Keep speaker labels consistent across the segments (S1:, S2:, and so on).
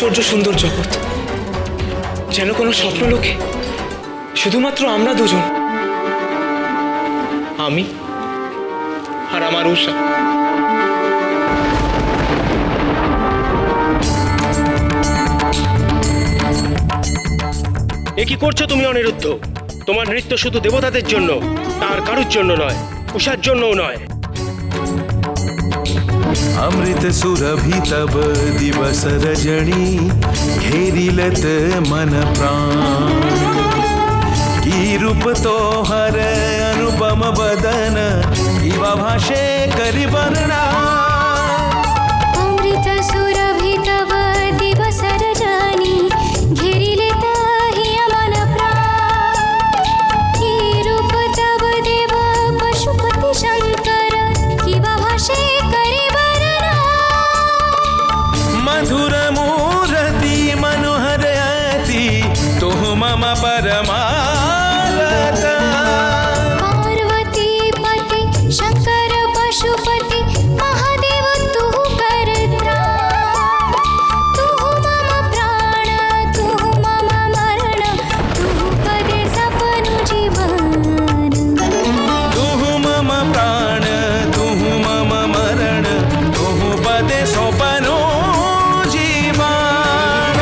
S1: আশ্চর্য সুন্দর জগৎ, যেন কোনো স্বপ্নলোকে শুধুমাত্র আমরা দুজন, আমি আর আমার উষা।
S2: এ কি করছো তুমি অনিরুদ্ধ? তোমার নৃত্য শুধু দেবতাদের জন্য, আর কারুর জন্য নয়, উষার জন্যও নয়।
S3: अमृत सुरभि तब दिवस रजनी घेरिलत मन प्राण की रूप तो हर अनुपम बदन इवा भाषे करि वर्णना।
S4: अमृत सुरभि तब दिवस रजनी घेरिलेत हि मन प्राण की रूप तब देव पशुपति शंकर किवा भाषे करि वर्णना।
S3: मधुर मूर्ति मनोहर अति तुह मम परमागता।
S4: पार्वती पति शंकर पशुपति महादेव तू करत्रा। तू मम प्राण तू मम मरण तू पदे सपनु जीवन।
S3: तुह मम प्राण तुह मम मरण तुह पदे सोपनो जीवन।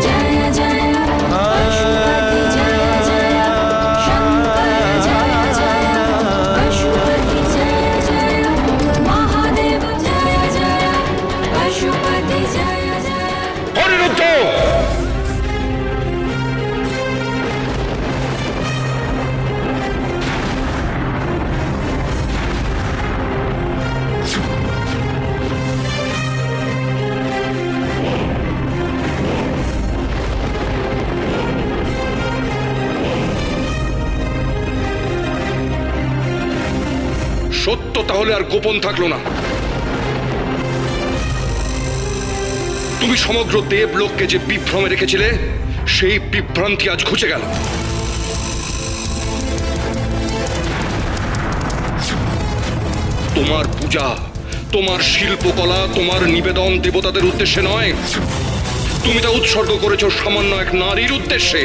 S4: जय जय पशुपति जय जय शंकर जय जय पशुपति जय जय महादेव जय जय पशुपति जय जय।
S2: অনিরুদ্ধ!
S5: সত্য তাহলে আর গোপন থাকলো না। তুমি সমগ্র দেবলোককে যে বিভ্রমে রেখেছিলে, সেই বিভ্রান্তি আজ ঘুচে গেল। তোমার পূজা, তোমার শিল্পকলা, তোমার নিবেদন দেবতাদের উদ্দেশ্যে নয়, তুমি তা উৎসর্গ করেছো সামান্য এক নারীর উদ্দেশ্যে।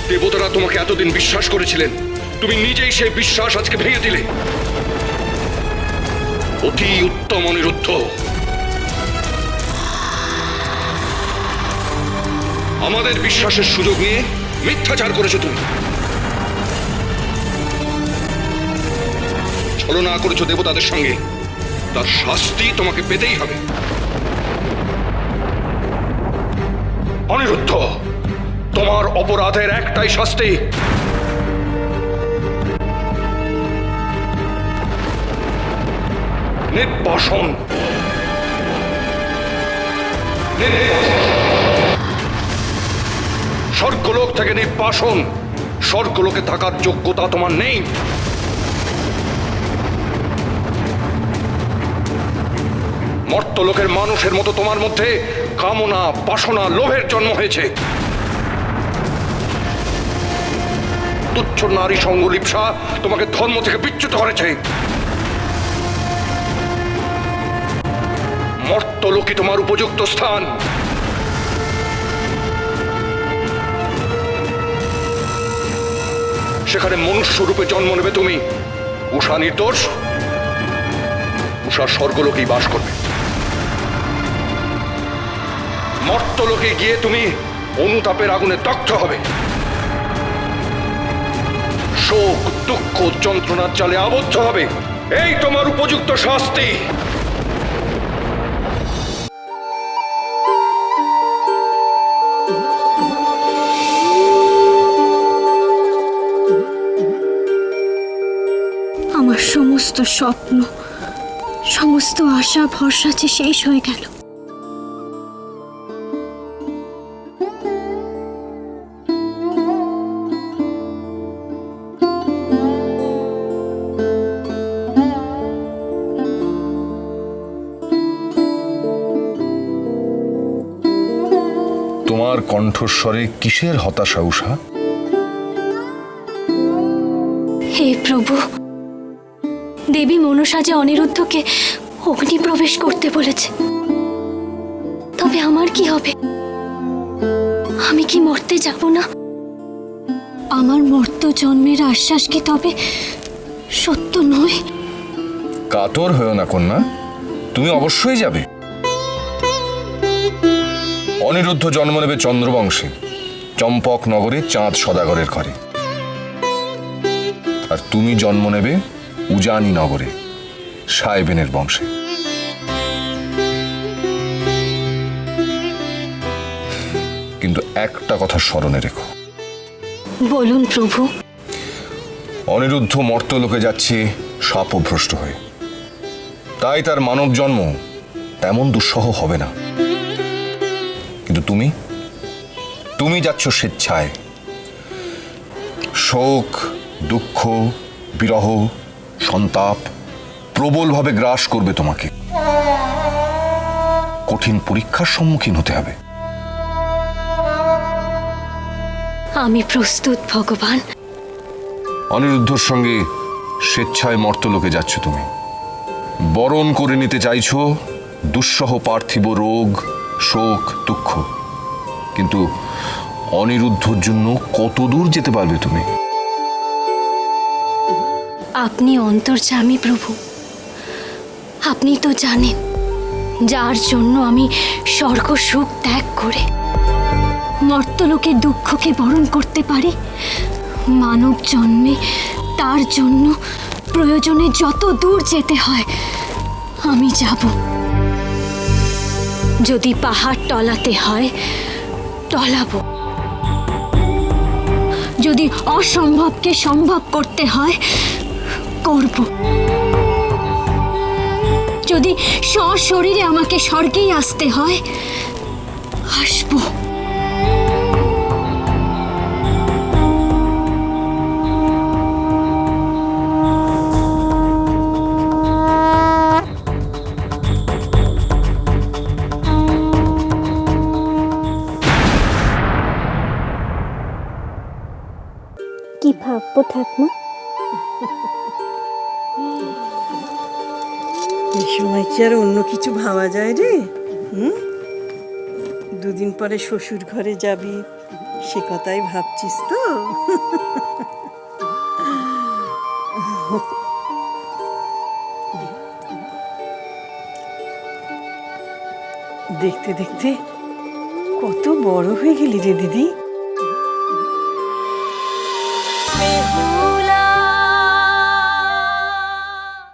S5: দেবতারা তোমাকে এতদিন বিশ্বাস করেছিলেন, তুমি নিজেই সেই বিশ্বাস আজকে ভেঙে দিলে। অতি উত্তম অনিরুদ্ধ। আমাদের বিশ্বাসের সুযোগ নিয়ে মিথ্যাচার করেছো তুমি। ছলনা করেছো দেবতাদের সঙ্গে, তার শাস্তি তোমাকে পেতেই হবে। অনিরুদ্ধ, তোমার অপরাধের একটাই শাস্তি, নির্বাসন। স্বর্গলোক থেকে নির্বাসন। স্বর্গলোকে থাকার যোগ্যতা তোমার নেই। মর্তলোকের মানুষের মতো তোমার মধ্যে কামনা, বাসনা, লোভের জন্ম হয়েছে। তুচ্ছ নারী সঙ্গলিপ্সা তোমাকে ধর্ম থেকে বিচ্যুত করেছে। মর্তলোকই তোমার উপযুক্ত স্থান। সেখানে মনুষ্য রূপে জন্ম নেবে তুমি। উষা নির্দোষ, উষা স্বর্গলোকেই বাস করবে। মর্তলোকে গিয়ে তুমি অনুতাপের আগুনে দগ্ধ হবে। শোক, দুঃখ, যন্ত্রণার জালে আবদ্ধ হবে। এই তোমার উপযুক্ত শাস্তি।
S6: আমার সমস্ত স্বপ্ন, সমস্ত আশা ভরসা যে শেষ হয়ে গেল।
S7: কণ্ঠস্বরে কিসের হতাশা উষা?
S6: হে প্রভু, দেবী মনসা যে অনিরুদ্ধকে অগ্নি প্রবেশ করতে বলেছে, তবে আমার কি হবে? আমি কি মরতে যাব না? আমার মর্ত জন্মের আশ্বাস কি তবে সত্য নয়?
S7: কাতর হয়েও না কন্যা, তুমি অবশ্যই যাবে। অনিরুদ্ধ জন্ম নেবে চন্দ্রবংশে, চম্পক নগরে চাঁদ সদাগরের ঘরে। আর তুমি জন্ম নেবে উজানি নগরে, সাহেবেনের বংশে। কিন্তু একটা কথা স্মরণে রেখো।
S6: বলুন প্রভু।
S7: অনিরুদ্ধ মর্তলোকে যাচ্ছে শাপভ্রষ্ট হয়ে, তাই তার মানব জন্ম তেমন দুঃসহ হবে না। কিন্তু তুমি যাচ্ছ স্বেচ্ছায়। শোক, দুঃখ, বিরহ, সন্তাপ প্রবলভাবে গ্রাস করবে তোমাকে। কঠিন পরীক্ষার সম্মুখীন হতে হবে।
S6: আমি প্রস্তুত ভগবান।
S7: অনিরুদ্ধর সঙ্গে স্বেচ্ছায় মর্তলোকে যাচ্ছ তুমি। বরণ করে নিতে চাইছো দুঃসহ পার্থিব রোগ, শোক, দুঃখ। কিন্তু অনিরুদ্ধর জন্য কত দূর যেতে পারবে তুমি?
S6: আপনি অন্তর্যামী প্রভু। আপনি তো জানেন যার জন্য আমি স্বর্গ সুখ ত্যাগ করে মর্তলোকের দুঃখকে বরণ করতে পারি। মানব জন্মে তার জন্য প্রয়োজনে যত দূর যেতে হয় আমি যাব। যদি পাহাড় টলাতে হয় টলাবো, যদি অসম্ভবকে সম্ভব করতে হয় করব, যদি সশরীরে আমাকে স্বর্গেই আসতে হয় আসবো। কি ভাববো ঠাকুমা?
S8: এই সময় কি আর অন্য কিছু ভাবা যায় রে? দুদিন পরে শ্বশুর ঘরে যাবি, সে কথাই ভাবছিস তো? দেখতে দেখতে কত বড় হয়ে গেলি রে দিদি।